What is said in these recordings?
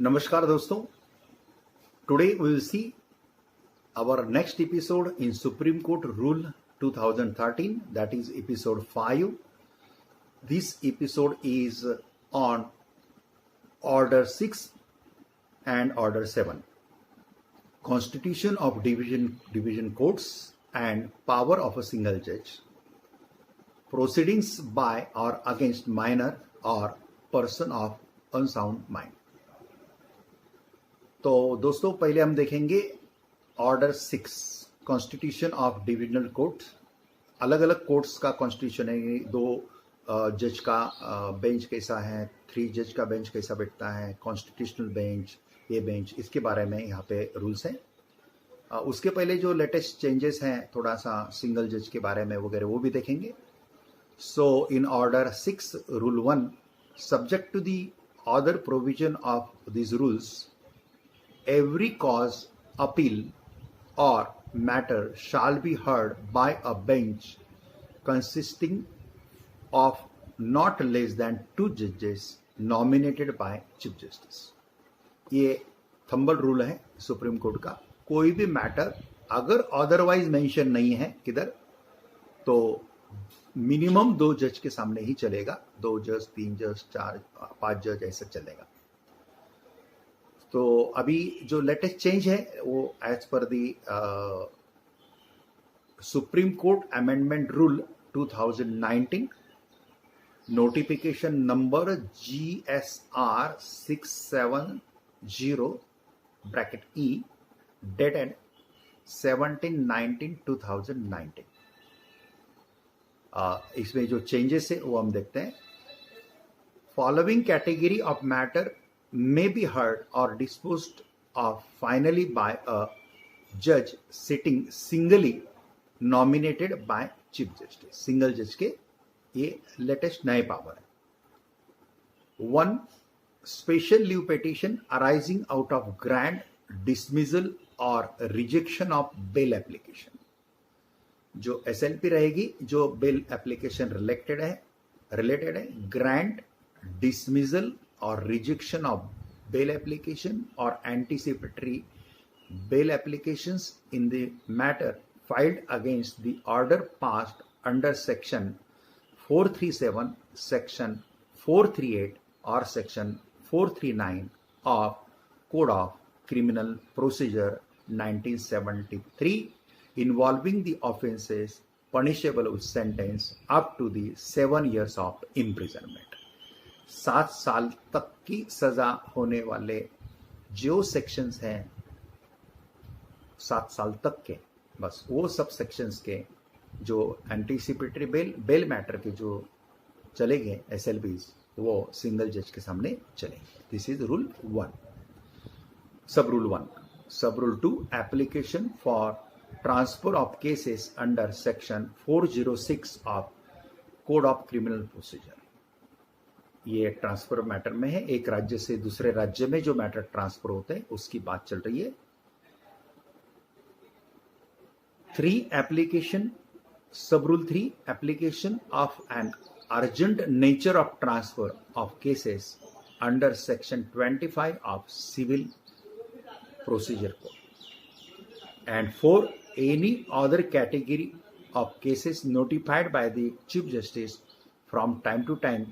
Namaskar दोस्तों. Today we will see our next episode in Supreme Court Rule 2013, that is episode 5. This episode is on Order 6 and Order 7. Constitution of division courts and power of a single judge. Proceedings by or against minor or person of unsound mind. तो दोस्तों पहले हम देखेंगे order 6 constitution of divisional court. अलग अलग courts का constitution है. 2 जज का बेंच कैसा है, 3 जज का बेंच कैसा बैठता है, कॉन्स्टिट्यूशनल बेंच, ये बेंच, इसके बारे में यहाँ पे रूल्स हैं. उसके पहले जो लेटेस्ट चेंजेस हैं, थोड़ा सा सिंगल जज के बारे में वगैरह वो भी देखेंगे. So in order 6 rule 1, subject to the other provision of this rules, every cause, appeal or matter shall be heard by a bench consisting of not less than 2 judges nominated by Chief Justice. ये थंबल rule है supreme court का. कोई भी matter अगर otherwise mention नहीं है किधर, तो मिनिमम 2 जज के सामने ही चलेगा. 2 जज, 3 जज, 4, 5 जज ऐसा चलेगा. तो अभी जो लेटेस्ट चेंज है वो as per the Supreme Court amendment rule 2019, notification number GSR 670(E), dated 17/19/2019. इसमें जो चेंजेस है वो हम देखते हैं. Following category of matter may be heard or disposed of finally by a judge sitting singly nominated by Chief Justice. Single जज के ये लेटेस्ट नए पावर है. 1. Special leave petition arising out of grant, dismissal और rejection of bail application. जो SLP रहेगी, जो bail application related है, ग्रांट, डिसमिजल और रिजेक्शन ऑफ बेल एप्लीकेशन और anticipatory bail applications in the matter filed against the order passed under section 437, section 438 और section 439 of code of criminal procedure 1973 involving the offences punishable with sentence up to the 7 years of imprisonment. 7 साल तक की सजा होने वाले जो sections हैं 7 साल तक के, बस वो सब सेक्शंस के जो एंटीसिपेटरी बेल मैटर के जो चलेंगे SLPs, वो सिंगल जज के सामने चलेंगे. This is rule 1. सब रूल 1. सब rule 2, application for transfer of cases under section 406 of code of criminal procedure. ये ट्रांसफर मैटर में है. एक राज्य से दूसरे राज्य में जो मैटर ट्रांसफर होते हैं उसकी बात चल रही है. 3. Application, sub rule 3, application of an urgent nature of transfer of cases under section 25 of civil procedure code. And 4. Any other category of cases notified by the chief justice from time to time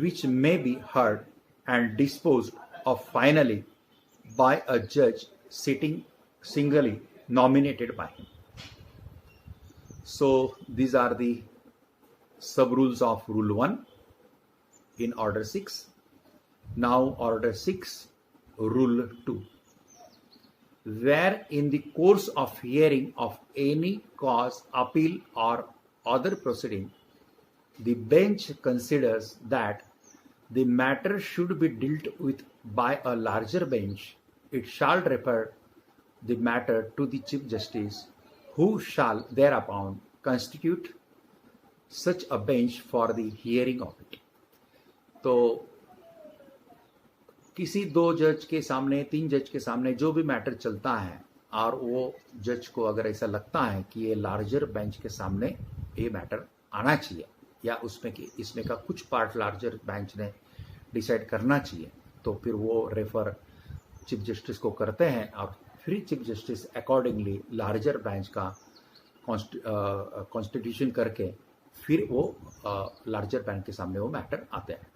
which may be heard and disposed of finally by a judge sitting singly nominated by him. So these are the sub rules of rule 1 in order 6. Now order 6 rule 2. Where in the course of hearing of any cause, appeal or other proceeding, the bench considers that the matter should be dealt with by a larger bench, it shall refer the matter to the Chief Justice, who shall thereupon constitute such a bench for the hearing of it. तो किसी 2 जज के सामने, 3 जज के सामने जो भी मैटर चलता है और वो जज को अगर ऐसा लगता है कि ये लार्जर बेंच के सामने ये मैटर आना चाहिए या इसमें का कुछ पार्ट लार्जर बेंच ने डिसाइड करना चाहिए, तो फिर वो रेफर चीफ जस्टिस को करते हैं और फिर chief justice accordingly larger bench का कॉन्स्टिट्यूशन करके फिर वो लार्जर बेंच के सामने वो मैटर आते हैं.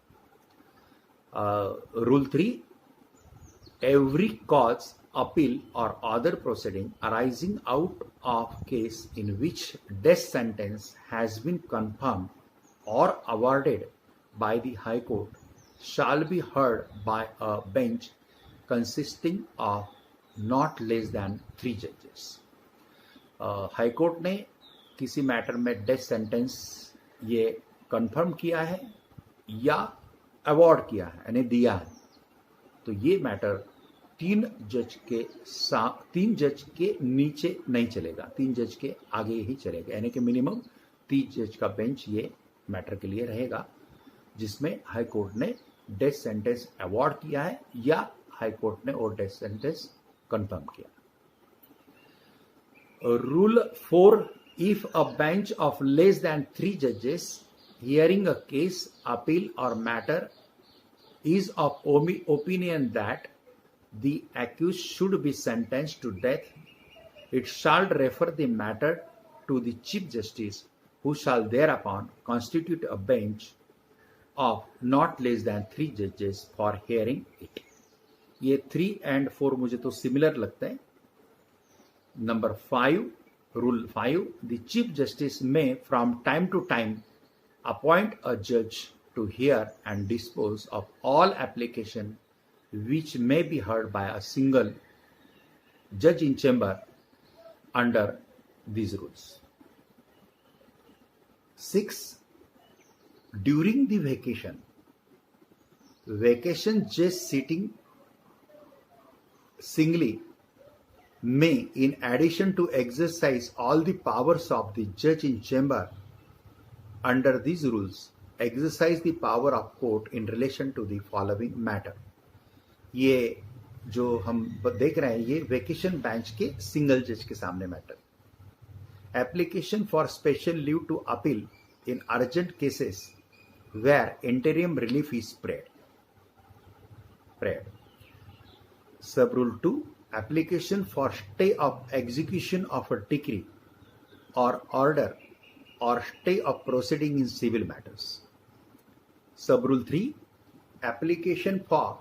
Rule 3, every cause, appeal or other proceeding arising out of case in which death sentence has been confirmed or awarded by the High Court shall be heard by a bench consisting of not less than 3 judges. High court ने किसी matter में death sentence ये confirm किया है या award किया है यानी दिया है, तो ये मैटर 3 जज के नीचे नहीं चलेगा, 3 जज के आगे ही चलेगा, यानी कि मिनिमम 3 जज का बेंच ये मैटर के लिए रहेगा जिसमें हाई कोर्ट ने डेथ सेंटेंस अवॉर्ड किया है या हाई कोर्ट ने वो डेथ सेंटेंस कंफर्म किया. Rule 4, if a bench of less than 3 judges hearing a case, appeal or matter is of opinion that the accused should be sentenced to death, it shall refer the matter to the Chief Justice, who shall thereupon constitute a bench of not less than 3 judges for hearing it. ये 3 and 4 मुझे तो similar लगता है. Number 5, Rule 5, the Chief Justice may from time to time appoint a judge to hear and dispose of all application which may be heard by a single judge in chamber under these rules. 6, during the vacation judge sitting singly may, in addition to exercise all the powers of the judge in chamber under these rules, exercise the power of court in relation to the following matter. ये जो हम देख रहे हैं ये vacation bench के single जज के सामने matter. Application for special leave to appeal in urgent cases where interim relief is prayed. Sub Rule 2, application for stay of execution of a decree or order or stay of proceeding in civil matters. Sub Rule 3, application for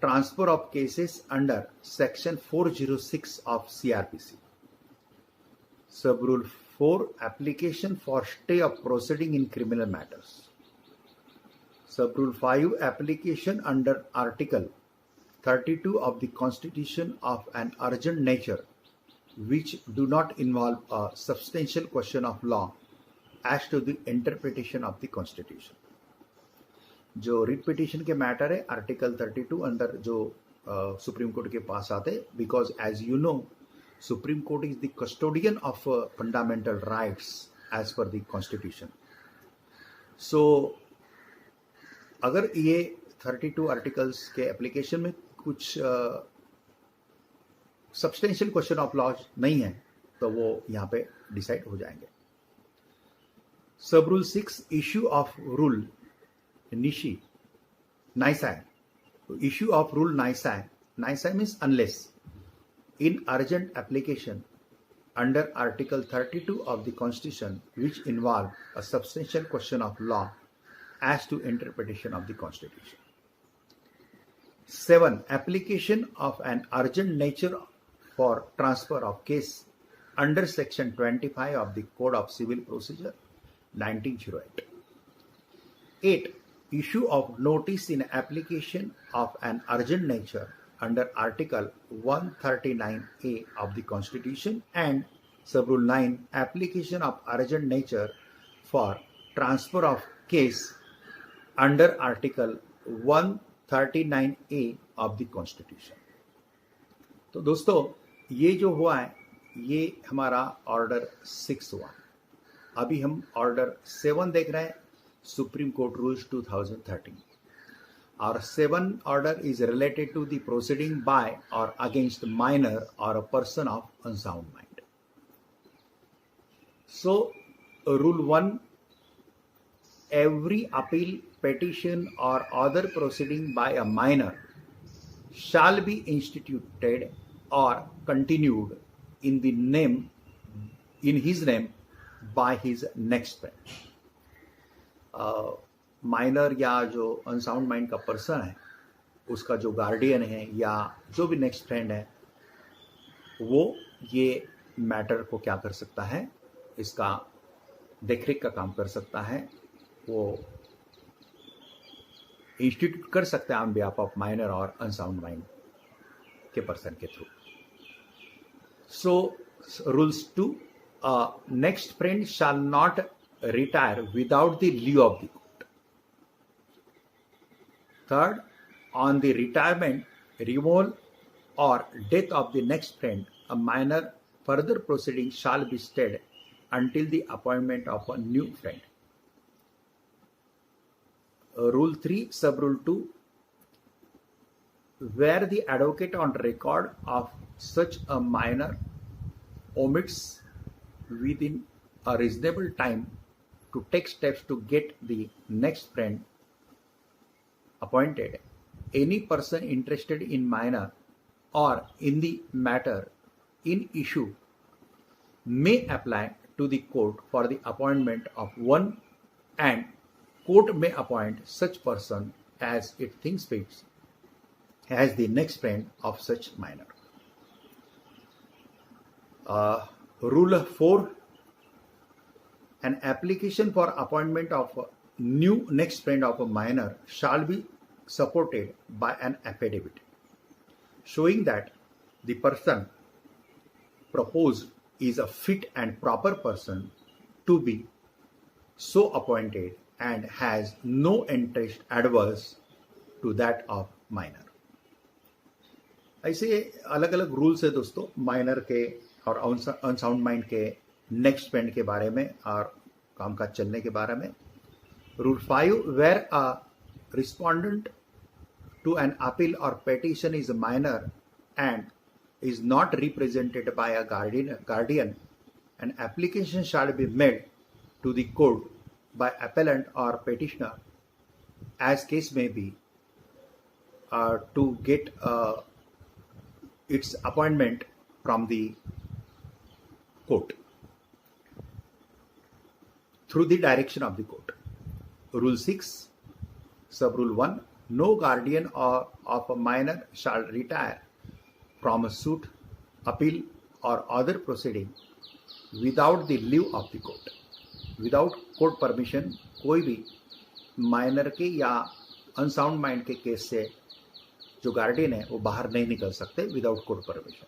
transfer of cases under Section 406 of CRPC. Sub Rule 4, application for stay of proceeding in criminal matters. Sub Rule 5, application under Article 32 of the Constitution of an urgent nature which do not involve a substantial question of law as to the interpretation of the Constitution. जो writ petition के matter है article 32 अंदर जो Supreme Court के पास आते, because as you know Supreme Court is the custodian of fundamental rights as per the Constitution. So अगर ये 32 आर्टिकल्स के एप्लीकेशन में कुछ सब्सटेंशियल क्वेश्चन ऑफ लॉ नहीं है तो वो यहाँ पे डिसाइड हो जाएंगे. Sub rule 6, issue of rule nisi नाइसाई. Issue of rule nisi means unless in urgent application under Article 32 of the Constitution which involve a substantial question of law as to interpretation of the Constitution. 7. Application of an urgent nature for transfer of case under Section 25 of the Code of Civil Procedure 1908. 8. Issue of notice in application of an urgent nature under Article 139A of the Constitution and Sub Rule 9, application of urgent nature for transfer of case under Article 139A of the Constitution. तो दोस्तों ये जो हुआ है ये हमारा order 6 हुआ. अभी हम ऑर्डर 7 देख रहे हैं, supreme court rules 2013. Our 7 order is related to the proceeding by or against minor or a person of unsound mind. So, Rule 1, every appeal, petition or other proceeding by a minor shall be instituted or continued in his name by his next friend. Minor या जो unsound mind का person है उसका जो guardian है या जो भी नेक्स्ट फ्रेंड है वो ये मैटर को क्या कर सकता है, इसका देखरेख का काम कर सकता है, वो इंस्टीट्यूट कर सकते हैं ऑन बिहाफ ऑफ माइनर और अनसाउंड माइंड के पर्सन के through. So rules 2, next friend shall not retire without the leave of the court. Third, on the retirement, removal or death of the next friend, a minor further proceeding shall be stayed until the appointment of a new friend. Rule 3, sub-rule 2, where the advocate on record of such a minor omits within a reasonable time to take steps to get the next friend appointed, any person interested in minor or in the matter in issue may apply to the court for the appointment of one, and court may appoint such person as it thinks fit as the next friend of such minor. Rule 4, an application for appointment of a new next friend of a minor shall be supported by an affidavit showing that the person proposed is a fit and proper person to be so appointed and has no interest adverse to that of minor. ऐसे अलग अलग rules है दोस्तों minor के और unsound mind के next friend के बारे में और काम काज चलने के बारे में. Rule 5, where a respondent to an appeal or petition is a minor and is not represented by a guardian, an application shall be made to the court by appellant or petitioner, as case may be, to get its appointment from the court through the direction of the court. Rule 6, sub-rule 1, no guardian of a minor shall retire from a suit, appeal or other proceeding without the leave of the court. Without court permission कोई भी minor के या unsound mind के case से जो guardian है वो बाहर नहीं निकल सकते without court permission.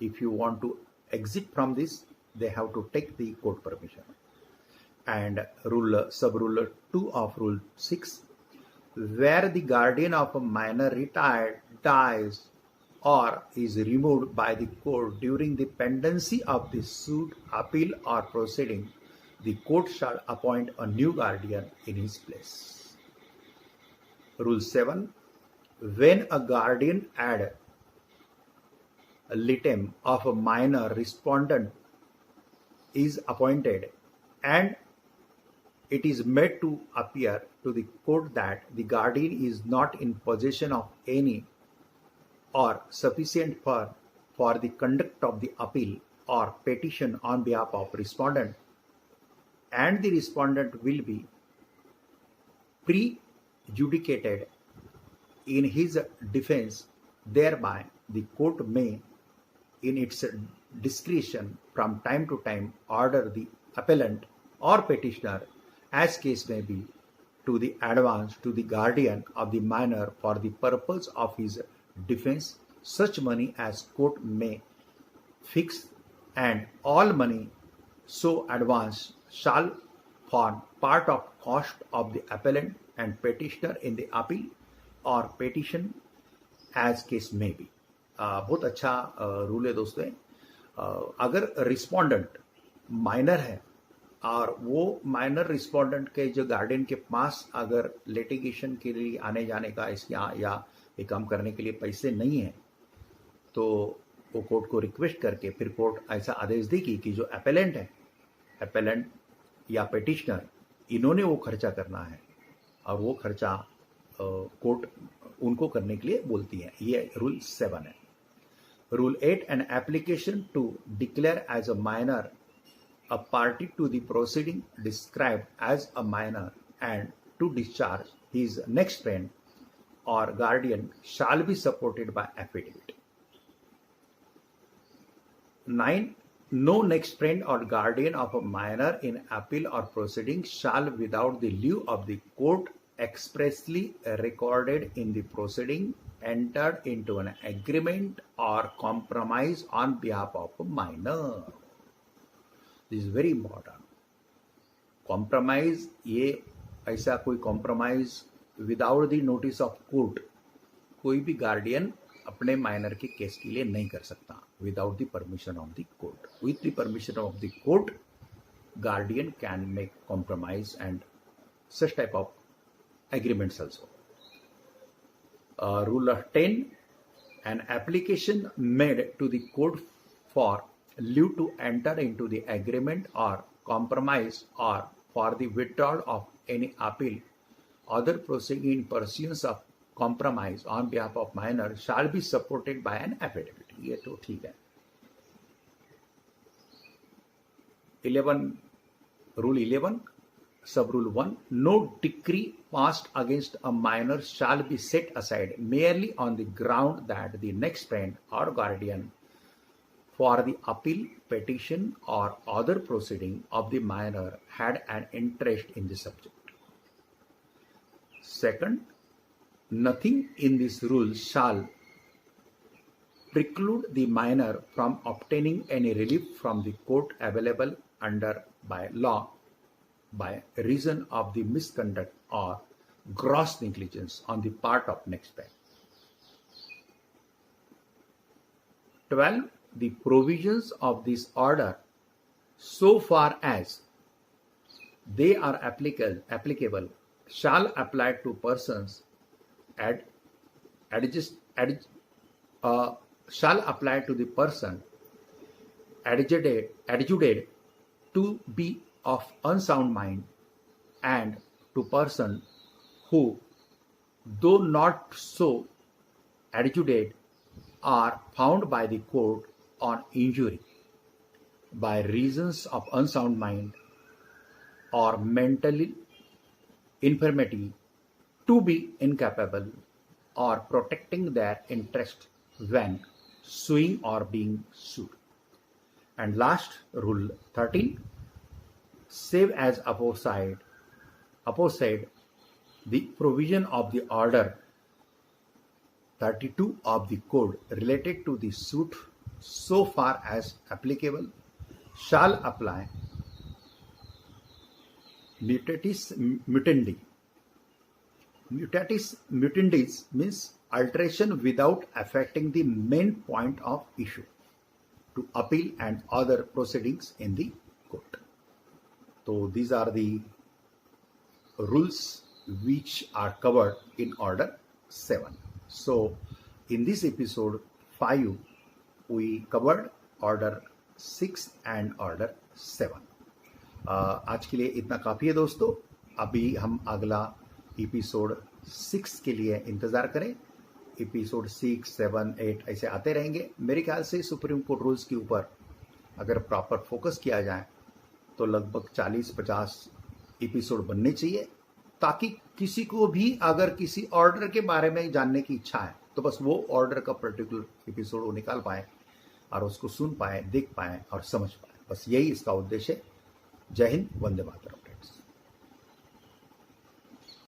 If you want to exit from this they have to take the court permission. And sub-rule 2 of Rule 6, where the guardian of a minor retired dies or is removed by the court during the pendency of the suit, appeal or proceeding, the court shall appoint a new guardian in his place. Rule 7, when a guardian ad litem of a minor respondent is appointed and it is made to appear to the court that the guardian is not in possession of any or sufficient for the conduct of the appeal or petition on behalf of respondent, and the respondent will be prejudicated in his defense, thereby the court may, in its discretion from time to time, order the appellant or petitioner, as case may be, to the advance to the guardian of the minor for the purpose of his defense such money as court may fix, and all money so advanced shall form part of cost of the appellant and petitioner in the appeal or petition as case may be. बहुत अच्छा rule है दोस्तों. अगर respondent minor है और वो minor respondent के जो गार्डियन के पास अगर लिटिगेशन के लिए आने जाने का या ये काम करने के लिए पैसे नहीं है तो वो कोर्ट को रिक्वेस्ट करके फिर कोर्ट ऐसा आदेश देगी कि जो अपेलेंट या पिटिशनर इन्होंने वो खर्चा करना है और वो खर्चा कोर्ट उनको करने के लिए बोलती है। ये रूल 7 है। Rule 8, an application to declare as a minor a party to the proceeding described as a minor and to discharge his next friend or guardian shall be supported by affidavit. 9. No next friend or guardian of a minor in appeal or proceeding shall without the leave of the court expressly recorded in the proceeding entered into an agreement or compromise on behalf of a minor. This is very important. Compromise, ये ऐसा कोई compromise without the notice of court कोई भी guardian अपने minor के case के लिए नहीं कर सकता without the permission of the court. With the permission of the court guardian can make compromise and such type of agreements also. Rule 10, an application made to the court for leave to enter into the agreement or compromise or for the withdrawal of any appeal other proceeding in pursuance of compromise on behalf of minor shall be supported by an affidavit. ये तो ठीक है। 11, rule 11, sub rule 1, no decree passed against a minor shall be set aside merely on the ground that the next friend or guardian for the appeal, petition or other proceeding of the minor had an interest in the subject. Second, nothing in this rule shall preclude the minor from obtaining any relief from the court available under by law by reason of the misconduct or gross negligence on the part of next friend. 12, the provisions of this order so far as they are applicable shall apply to persons shall apply to the person adjudicated to be of unsound mind and to person who, though not so adjudicated, are found by the court on injury by reasons of unsound mind or mental infirmity to be incapable or protecting their interest when suing or being sued. And last, rule 13, save as aforesaid the provision of the order 32 of the code related to the suit so far as applicable shall apply mutatis mutandi. Mutatis mutandis means alteration without affecting the main point of issue to appeal and other proceedings in the court. So these are the rules which are covered in order 7. So in this episode 5 we covered order 6 and order 7. आज के लिए इतना काफ़ी है दोस्तों। अभी हम अगला एपिसोड 6 के लिए इंतज़ार करें। एपिसोड 6, 7, 8 ऐसे आते रहेंगे। मेरे ख्याल से सुप्रीम कोर्ट रूल्स के ऊपर अगर प्रॉपर फोकस किया जाए तो लगभग 40-50 एपिसोड बनने चाहिए, ताकि किसी को भी अगर किसी ऑर्डर के बारे में जानने की इच्छा है तो बस वो ऑर्डर का पर्टिकुलर एपिसोड वो निकाल पाए और उसको सुन पाए, देख पाए और समझ पाए। बस यही इसका उद्देश्य है। जय हिंद, वंदे मातरम।